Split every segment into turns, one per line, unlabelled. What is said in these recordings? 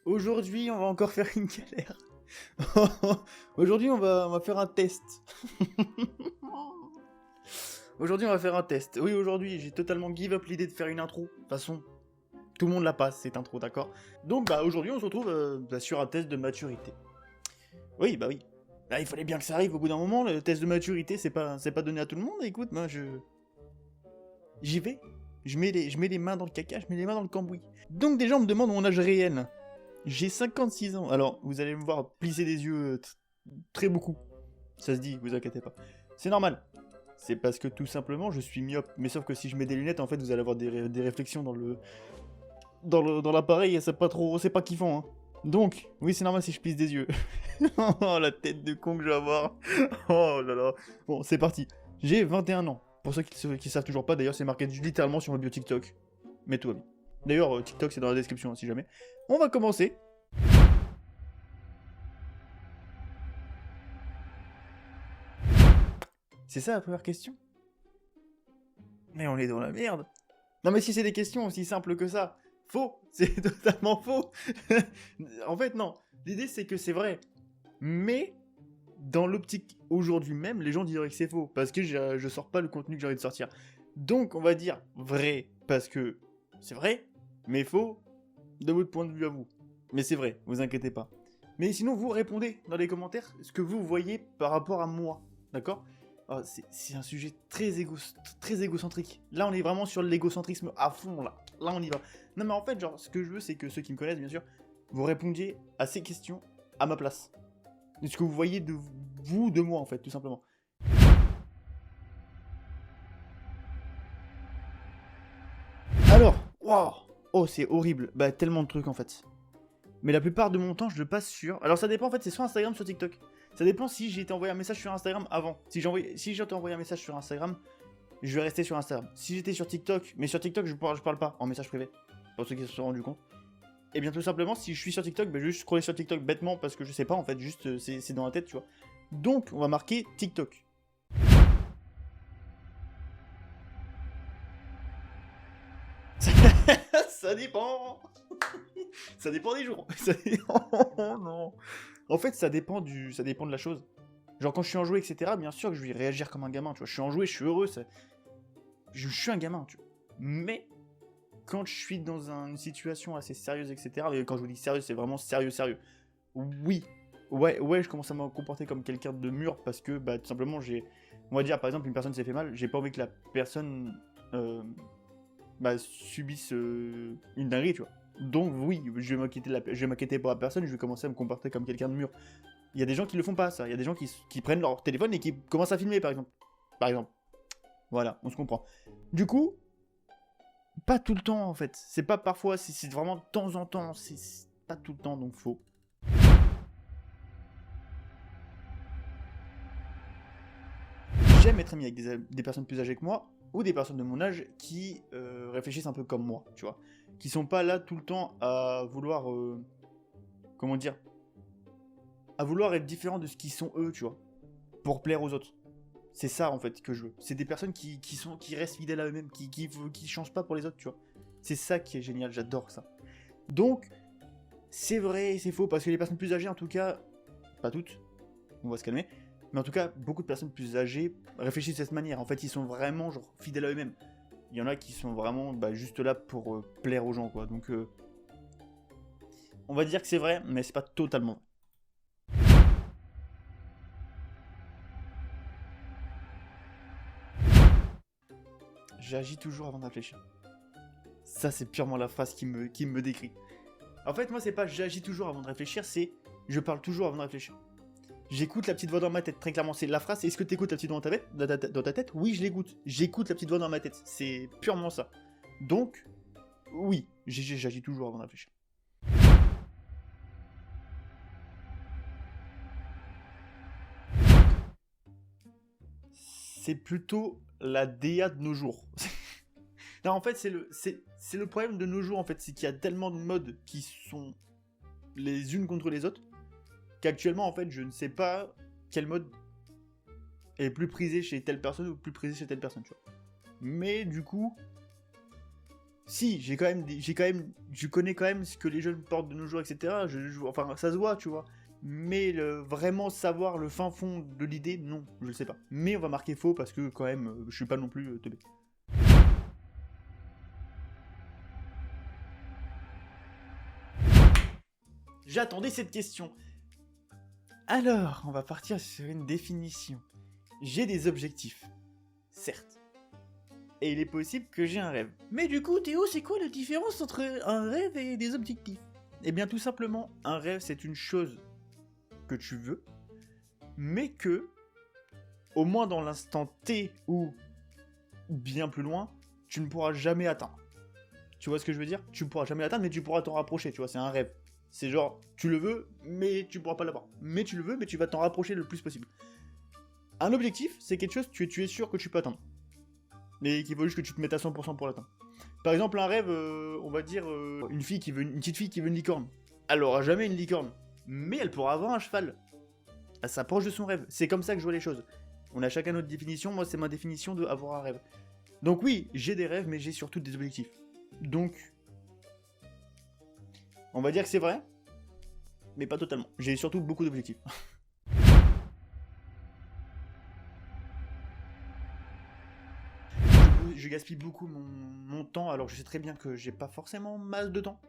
Aujourd'hui, on va encore faire une galère. Aujourd'hui, on va faire un test. Aujourd'hui, on va faire un test. Oui, aujourd'hui, j'ai totalement give up l'idée de faire une intro. De toute façon, tout le monde la passe, cette intro, d'accord? Donc, aujourd'hui, on se retrouve sur un test de maturité. Oui, bah oui. Là, il fallait bien que ça arrive au bout d'un moment. Le test de maturité, c'est pas donné à tout le monde. Écoute, moi, j'y vais. Je mets les mains dans le caca, je mets les mains dans le cambouis. Donc, des gens me demandent mon âge réel. J'ai 56 ans. Alors, vous allez me voir plisser des yeux très beaucoup. Ça se dit, vous inquiétez pas. C'est normal. C'est parce que tout simplement, je suis myope. Mais sauf que si je mets des lunettes, en fait, vous allez avoir des réflexions dans l'appareil et c'est pas kiffant, hein. Donc, oui, c'est normal si je plisse des yeux. Oh, la tête de con que je vais avoir. Oh là là. Bon, c'est parti. J'ai 21 ans. Pour ceux qui savent toujours pas, d'ailleurs, c'est marqué littéralement sur ma bio TikTok. Mais tout va bien. D'ailleurs, TikTok, c'est dans la description, hein, si jamais. On va commencer. C'est ça la première question? Mais on est dans la merde. Non mais si c'est des questions aussi simples que ça, faux. C'est totalement faux. En fait, non. L'idée, c'est que c'est vrai. Mais, dans l'optique aujourd'hui même, les gens diraient que c'est faux. Parce que je sors pas le contenu que j'ai envie de sortir. Donc, on va dire vrai. Parce que c'est vrai, mais faux de votre point de vue à vous. Mais c'est vrai, vous inquiétez pas. Mais sinon, vous répondez dans les commentaires ce que vous voyez par rapport à moi. D'accord? Oh, c'est un sujet très égocentrique. Là, on est vraiment sur l'égocentrisme à fond, là. Là, on y va. Non, mais en fait, genre, ce que je veux, c'est que ceux qui me connaissent, bien sûr, vous répondiez à ces questions à ma place. De ce que vous voyez de vous, de moi, en fait, tout simplement. Alors, waouh. Oh, c'est horrible. Bah, tellement de trucs, en fait. Mais la plupart de mon temps, je le passe sur... Alors, ça dépend, en fait, c'est soit Instagram, soit TikTok. Ça dépend si j'ai été envoyé un message sur Instagram avant. Si j'ai envoyé un message sur Instagram, je vais rester sur Instagram. Si j'étais sur TikTok, mais sur TikTok, je parle pas en message privé, pour ceux qui se sont rendus compte. Et bien tout simplement, si je suis sur TikTok, je vais juste scroller sur TikTok bêtement parce que je sais pas en fait, juste c'est dans la tête, tu vois. Donc, on va marquer TikTok. Ça dépend. Ça dépend des jours. Oh non. En fait, ça dépend de la chose. Genre quand je suis en jouet, etc. Bien sûr que je vais réagir comme un gamin, tu vois. Je suis en jouet, je suis heureux, je suis un gamin, tu vois. Mais quand je suis dans une situation assez sérieuse, etc., et quand je vous dis sérieux, c'est vraiment sérieux, sérieux. Oui, ouais, je commence à me comporter comme quelqu'un de mûr parce que, bah, tout simplement, on va dire, par exemple, une personne s'est fait mal, j'ai pas envie que la personne, subisse une dinguerie, tu vois. Donc, oui, je vais m'inquiéter pour la personne, je vais commencer à me comporter comme quelqu'un de mûr. Il y a des gens qui le font pas, ça. Il y a des gens qui prennent leur téléphone et qui commencent à filmer, par exemple. Par exemple. Voilà, on se comprend. Du coup, pas tout le temps en fait. C'est pas parfois, c'est vraiment de temps en temps. C'est pas tout le temps, donc faux. J'aime être ami avec des personnes plus âgées que moi ou des personnes de mon âge qui réfléchissent un peu comme moi, tu vois. Qui sont pas là tout le temps à vouloir. Comment dire? À vouloir être différents de ce qu'ils sont eux, tu vois. Pour plaire aux autres. C'est ça en fait que je veux. C'est des personnes qui restent fidèles à eux-mêmes, qui changent pas pour les autres, tu vois. C'est ça qui est génial, j'adore ça. Donc, c'est vrai et c'est faux, parce que les personnes plus âgées, en tout cas, pas toutes, on va se calmer, mais en tout cas, beaucoup de personnes plus âgées réfléchissent de cette manière. En fait, ils sont vraiment genre fidèles à eux-mêmes. Il y en a qui sont vraiment juste là pour plaire aux gens, quoi. Donc, on va dire que c'est vrai, mais c'est pas totalement. J'agis toujours avant de réfléchir. Ça, c'est purement la phrase qui me décrit. En fait, moi, c'est pas j'agis toujours avant de réfléchir, c'est je parle toujours avant de réfléchir. J'écoute la petite voix dans ma tête, très clairement. C'est la phrase, est-ce que t'écoutes la petite voix dans ta tête? Oui, je l'écoute. J'écoute la petite voix dans ma tête. C'est purement ça. Donc, oui, j'agis toujours avant de réfléchir. C'est plutôt la DA de nos jours. Non, en fait, c'est le problème de nos jours, en fait. C'est qu'il y a tellement de modes qui sont les unes contre les autres qu'actuellement, en fait, je ne sais pas quel mode est plus prisé chez telle personne ou plus prisé chez telle personne, tu vois. Mais du coup, Si, je connais quand même ce que les jeunes portent de nos jours, etc. Enfin, ça se voit, tu vois. Mais vraiment savoir le fin fond de l'idée, non, je le sais pas. Mais on va marquer faux parce que quand même, je suis pas non plus teubé. J'attendais cette question. Alors, on va partir sur une définition. J'ai des objectifs, certes. Et il est possible que j'ai un rêve. Mais du coup, Théo, c'est quoi la différence entre un rêve et des objectifs? Eh bien, tout simplement, un rêve, c'est une chose que tu veux, mais que, au moins dans l'instant T ou bien plus loin, tu ne pourras jamais atteindre. Tu vois ce que je veux dire? Tu ne pourras jamais l'atteindre, mais tu pourras t'en rapprocher, tu vois, c'est un rêve. C'est genre, tu le veux, mais tu pourras pas l'avoir. Mais tu le veux, mais tu vas t'en rapprocher le plus possible. Un objectif, c'est quelque chose que tu es sûr que tu peux atteindre. Mais qu'il faut juste que tu te mettes à 100% pour l'atteindre. Par exemple, un rêve, on va dire, une petite fille qui veut une licorne. Elle aura jamais une licorne. Mais elle pourra avoir un cheval. Elle s'approche de son rêve. C'est comme ça que je vois les choses. On a chacun notre définition. Moi, c'est ma définition de avoir un rêve. Donc oui, j'ai des rêves, mais j'ai surtout des objectifs. Donc, on va dire que c'est vrai, mais pas totalement. J'ai surtout beaucoup d'objectifs. Je gaspille beaucoup mon temps, alors je sais très bien que j'ai pas forcément masse de temps.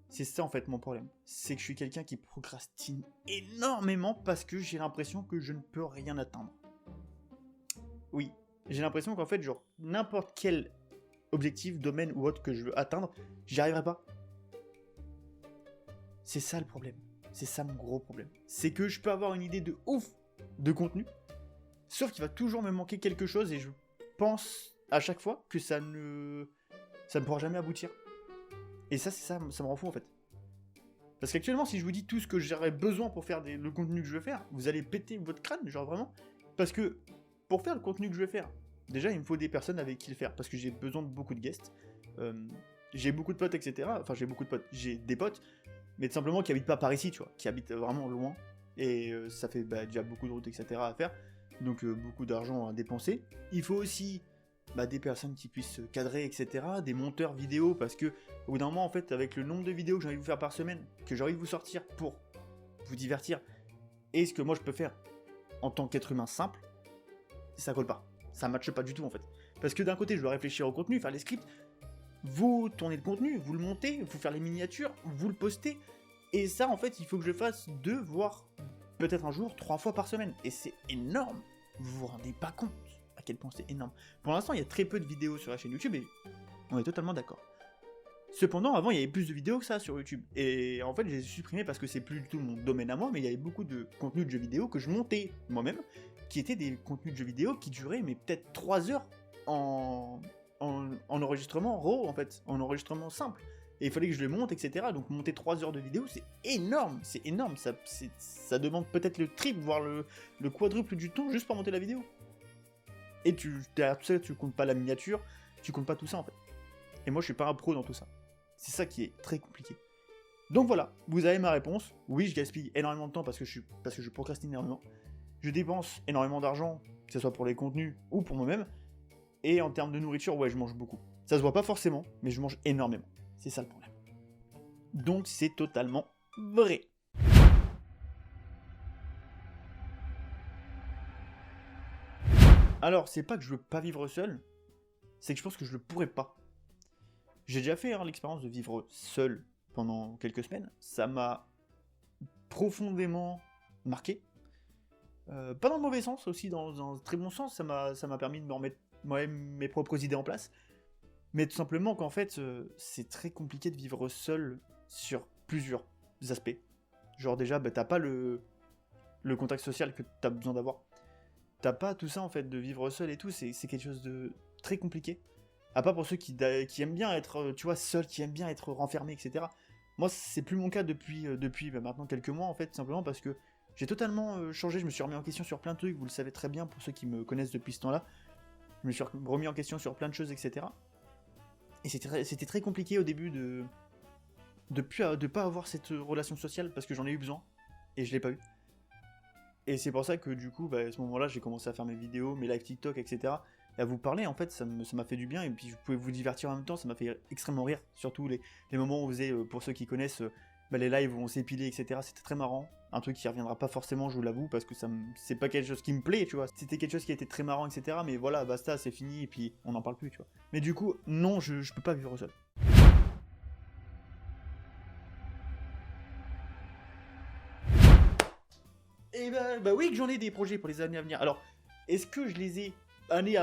C'est ça en fait mon problème. C'est que je suis quelqu'un qui procrastine énormément parce que j'ai l'impression que je ne peux rien atteindre. Oui, j'ai l'impression qu'en fait, genre, n'importe quel objectif, domaine ou autre que je veux atteindre, j'y arriverai pas. C'est ça le problème. C'est ça mon gros problème. C'est que je peux avoir une idée de ouf de contenu, sauf qu'il va toujours me manquer quelque chose et je pense à chaque fois que ça ne pourra jamais aboutir. Et ça, c'est ça, ça me rend fou en fait. Parce qu'actuellement, si je vous dis tout ce que j'aurais besoin pour faire le contenu que je veux faire, vous allez péter votre crâne, genre vraiment. Parce que pour faire le contenu que je veux faire, déjà, il me faut des personnes avec qui le faire. Parce que j'ai besoin de beaucoup de guests. J'ai beaucoup de potes, etc. Enfin, j'ai beaucoup de potes. J'ai des potes, mais tout simplement qui habitent pas par ici, tu vois. Qui habitent vraiment loin. Et ça fait déjà beaucoup de routes, etc. à faire. Donc beaucoup d'argent à dépenser. Il faut aussi des personnes qui puissent cadrer, etc. Des monteurs vidéo, parce que au bout d'un moment, en fait, avec le nombre de vidéos que j'ai envie de vous faire par semaine, que j'ai envie de vous sortir pour vous divertir, et ce que moi je peux faire en tant qu'être humain simple, ça colle pas. Ça matche pas du tout, en fait. Parce que d'un côté, je dois réfléchir au contenu, faire les scripts, vous tournez le contenu, vous le montez, vous faire les miniatures, vous le postez, et ça, en fait, il faut que je fasse 2, voire peut-être un jour, 3 fois par semaine. Et c'est énorme. Vous vous rendez pas compte à quel point c'est énorme. Pour l'instant, il y a très peu de vidéos sur la chaîne YouTube et on est totalement d'accord. Cependant, avant, il y avait plus de vidéos que ça sur YouTube. Et en fait, je les ai supprimées parce que c'est plus du tout mon domaine à moi, mais il y avait beaucoup de contenus de jeux vidéo que je montais moi-même, qui étaient des contenus de jeux vidéo qui duraient mais peut-être 3 heures en enregistrement RAW, en fait, en enregistrement simple. Et il fallait que je les monte, etc. Donc monter 3 heures de vidéo, c'est énorme, ça demande peut-être le triple, voire le quadruple du temps juste pour monter la vidéo. Et derrière tout ça, tu comptes pas la miniature, tu comptes pas tout ça en fait. Et moi je suis pas un pro dans tout ça. C'est ça qui est très compliqué. Donc voilà, vous avez ma réponse. Oui, je gaspille énormément de temps parce que je procrastine énormément. Je dépense énormément d'argent, que ce soit pour les contenus ou pour moi-même. Et en termes de nourriture, ouais, je mange beaucoup. Ça se voit pas forcément, mais je mange énormément. C'est ça le problème. Donc c'est totalement vrai. Alors, c'est pas que je veux pas vivre seul, c'est que je pense que je le pourrais pas. J'ai déjà fait l'expérience de vivre seul pendant quelques semaines. Ça m'a profondément marqué. Pas dans le mauvais sens, aussi dans un très bon sens. Ça m'a permis de me remettre moi-même mes propres idées en place. Mais tout simplement qu'en fait, c'est très compliqué de vivre seul sur plusieurs aspects. Genre déjà, t'as pas le contact social que t'as besoin d'avoir. T'as pas tout ça en fait, de vivre seul et tout, c'est quelque chose de très compliqué. À part pour ceux qui aiment bien être, tu vois, seul, qui aiment bien être renfermés, etc. Moi, c'est plus mon cas depuis maintenant quelques mois en fait, simplement parce que j'ai totalement changé, je me suis remis en question sur plein de trucs, vous le savez très bien pour ceux qui me connaissent depuis ce temps-là. Je me suis remis en question sur plein de choses, etc. Et c'était très compliqué au début de pas avoir cette relation sociale parce que j'en ai eu besoin et je l'ai pas eu. Et c'est pour ça que du coup, à ce moment-là, j'ai commencé à faire mes vidéos, mes lives TikTok, etc. à vous parler, en fait, ça m'a fait du bien, et puis vous pouvez vous divertir en même temps, ça m'a fait extrêmement rire, surtout les moments où on faisait, pour ceux qui connaissent, les lives où on s'épilait, etc., c'était très marrant, un truc qui reviendra pas forcément, je vous l'avoue, parce que c'est pas quelque chose qui me plaît, tu vois, c'était quelque chose qui était très marrant, etc., mais voilà, basta, c'est fini, et puis on n'en parle plus, tu vois. Mais du coup, non, je peux pas vivre seul. Et bah oui que j'en ai des projets pour les années à venir. Alors, est-ce que je les ai année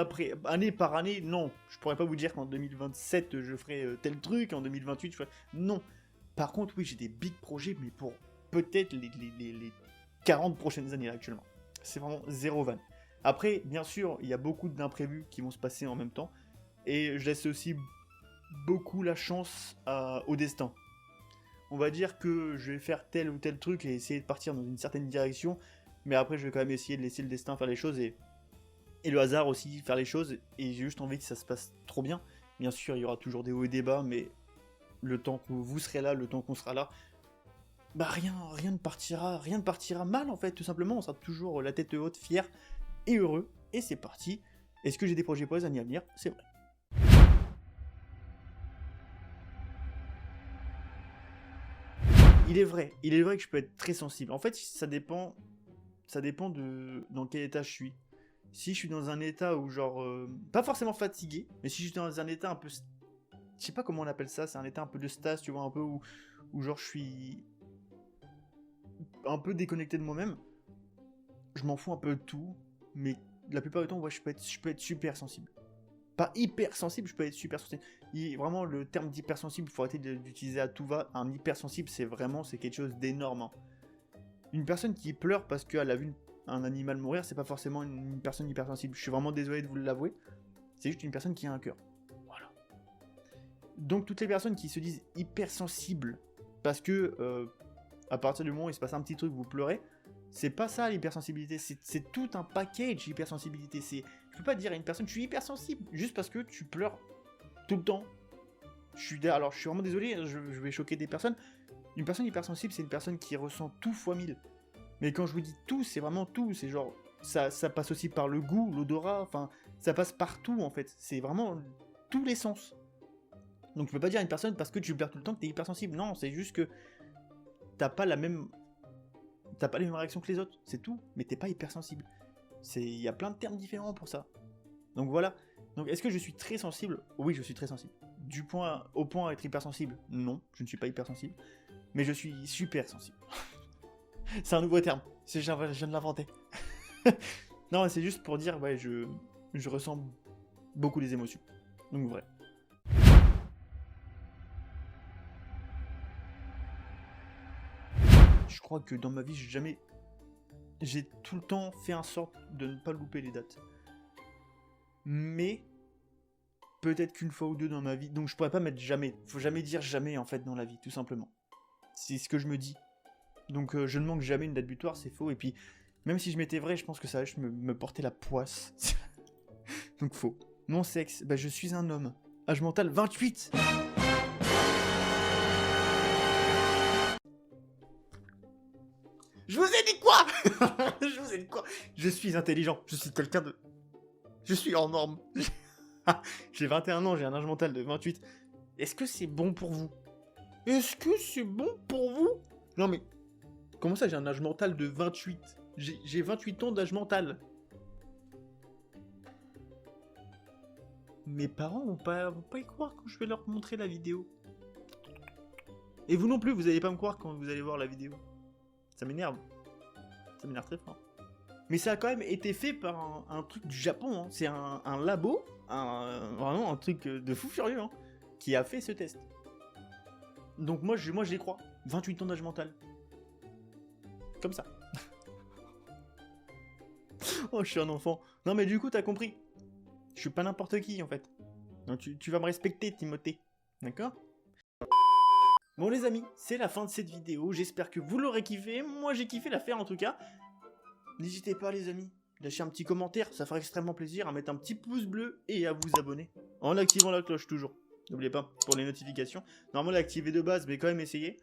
par année? Non. Je pourrais pas vous dire qu'en 2027 je ferai tel truc, en 2028 je ferai... Non. Par contre, oui, j'ai des big projets, mais pour peut-être les 40 prochaines années là, actuellement. C'est vraiment zéro van. Après, bien sûr, il y a beaucoup d'imprévus qui vont se passer en même temps. Et je laisse aussi beaucoup la chance au destin. On va dire que je vais faire tel ou tel truc et essayer de partir dans une certaine direction, mais après je vais quand même essayer de laisser le destin faire les choses et le hasard aussi faire les choses, et j'ai juste envie que ça se passe trop bien. Bien sûr, il y aura toujours des hauts et des bas, mais le temps que vous serez là, le temps qu'on sera là, bah rien ne partira mal en fait, tout simplement, on sera toujours la tête haute, fier et heureux, et c'est parti. Est-ce que j'ai des projets pour les années à venir? C'est vrai. Il est vrai que je peux être très sensible. En fait, ça dépend de dans quel état je suis. Si je suis dans un état où genre, pas forcément fatigué, mais si je suis dans un état un peu, je sais pas comment on appelle ça, c'est un état un peu de stase, tu vois, un peu où genre je suis un peu déconnecté de moi-même, je m'en fous un peu de tout, mais la plupart du temps, ouais, je peux être super sensible. Pas hyper sensible, je peux être super sensible. Vraiment, le terme d'hypersensible, il faut arrêter d'utiliser à tout va. Un hypersensible, c'est quelque chose d'énorme. Hein. Une personne qui pleure parce qu'elle a vu un animal mourir, c'est pas forcément une personne hypersensible. Je suis vraiment désolé de vous l'avouer. C'est juste une personne qui a un cœur. Voilà. Donc, toutes les personnes qui se disent hypersensibles parce que, à partir du moment où il se passe un petit truc, vous pleurez, c'est pas ça l'hypersensibilité, c'est tout un package hypersensibilité. Je peux pas dire à une personne je suis hypersensible juste parce que tu pleures tout le temps. Alors je suis vraiment désolé, je vais choquer des personnes. Une personne hypersensible, c'est une personne qui ressent tout x 1000. Mais quand je vous dis tout, c'est vraiment tout. C'est genre, ça passe aussi par le goût, l'odorat, enfin, ça passe partout en fait. C'est vraiment tous les sens. Donc je peux pas dire à une personne parce que tu pleures tout le temps que t'es hypersensible. Non, c'est juste que t'as pas les mêmes réactions que les autres, c'est tout, mais t'es pas hypersensible. Il y a plein de termes différents pour ça. Donc voilà. Donc est-ce que je suis très sensible? Oui, je suis très sensible. Au point à être hypersensible? Non, je ne suis pas hypersensible. Mais je suis super sensible. C'est un nouveau terme. Je viens de l'inventer. Non, c'est juste pour dire, ouais, je ressens beaucoup les émotions. Donc vrai. Je crois que dans ma vie, j'ai tout le temps fait en sorte de ne pas louper les dates. Mais peut-être qu'une fois ou deux dans ma vie, donc je pourrais pas mettre jamais. Faut jamais dire jamais en fait dans la vie, tout simplement. C'est ce que je me dis. Donc je ne manque jamais une date butoir, c'est faux. Et puis même si je m'étais vrai, je pense que ça va juste me porter la poisse. Donc faux. Mon sexe, bah je suis un homme. Âge mental 28. Je vous ai dit quoi? Je vous ai dit quoi? Je suis intelligent, je suis quelqu'un de... Je suis hors norme. J'ai 21 ans, j'ai un âge mental de 28. Est-ce que c'est bon pour vous? Est-ce que c'est bon pour vous? Non mais... Comment ça j'ai un âge mental de 28? J'ai 28 ans d'âge mental. Mes parents vont pas y croire quand je vais leur montrer la vidéo. Et vous non plus, vous allez pas me croire quand vous allez voir la vidéo. Ça m'énerve. Ça m'énerve très fort. Mais ça a quand même été fait par un truc du Japon. Hein. C'est un labo, vraiment un truc de fou furieux, hein, qui a fait ce test. Donc moi j'y crois. 28 ans d'âge mental. Comme ça. Oh, je suis un enfant. Non mais du coup, t'as compris. Je suis pas n'importe qui, en fait. Donc tu vas me respecter, Timothée. D'accord? Bon les amis, c'est la fin de cette vidéo. J'espère que vous l'aurez kiffé. Moi j'ai kiffé la faire en tout cas. N'hésitez pas les amis, lâchez un petit commentaire, ça fera extrêmement plaisir, à mettre un petit pouce bleu et à vous abonner. En activant la cloche toujours. N'oubliez pas, pour les notifications. Normalement l'activer de base, mais quand même essayez.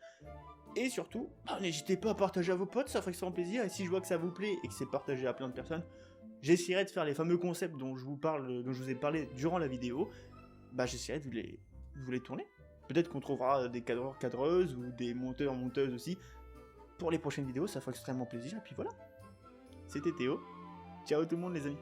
Et surtout, n'hésitez pas à partager à vos potes, ça fera extrêmement plaisir. Et si je vois que ça vous plaît et que c'est partagé à plein de personnes, j'essaierai de faire les fameux concepts dont je vous ai parlé durant la vidéo, bah j'essaierai de vous les tourner. Peut-être qu'on trouvera des cadreurs, cadreuses, ou des monteurs, monteuses aussi, pour les prochaines vidéos, ça fera extrêmement plaisir, et puis voilà. C'était Théo, ciao tout le monde les amis.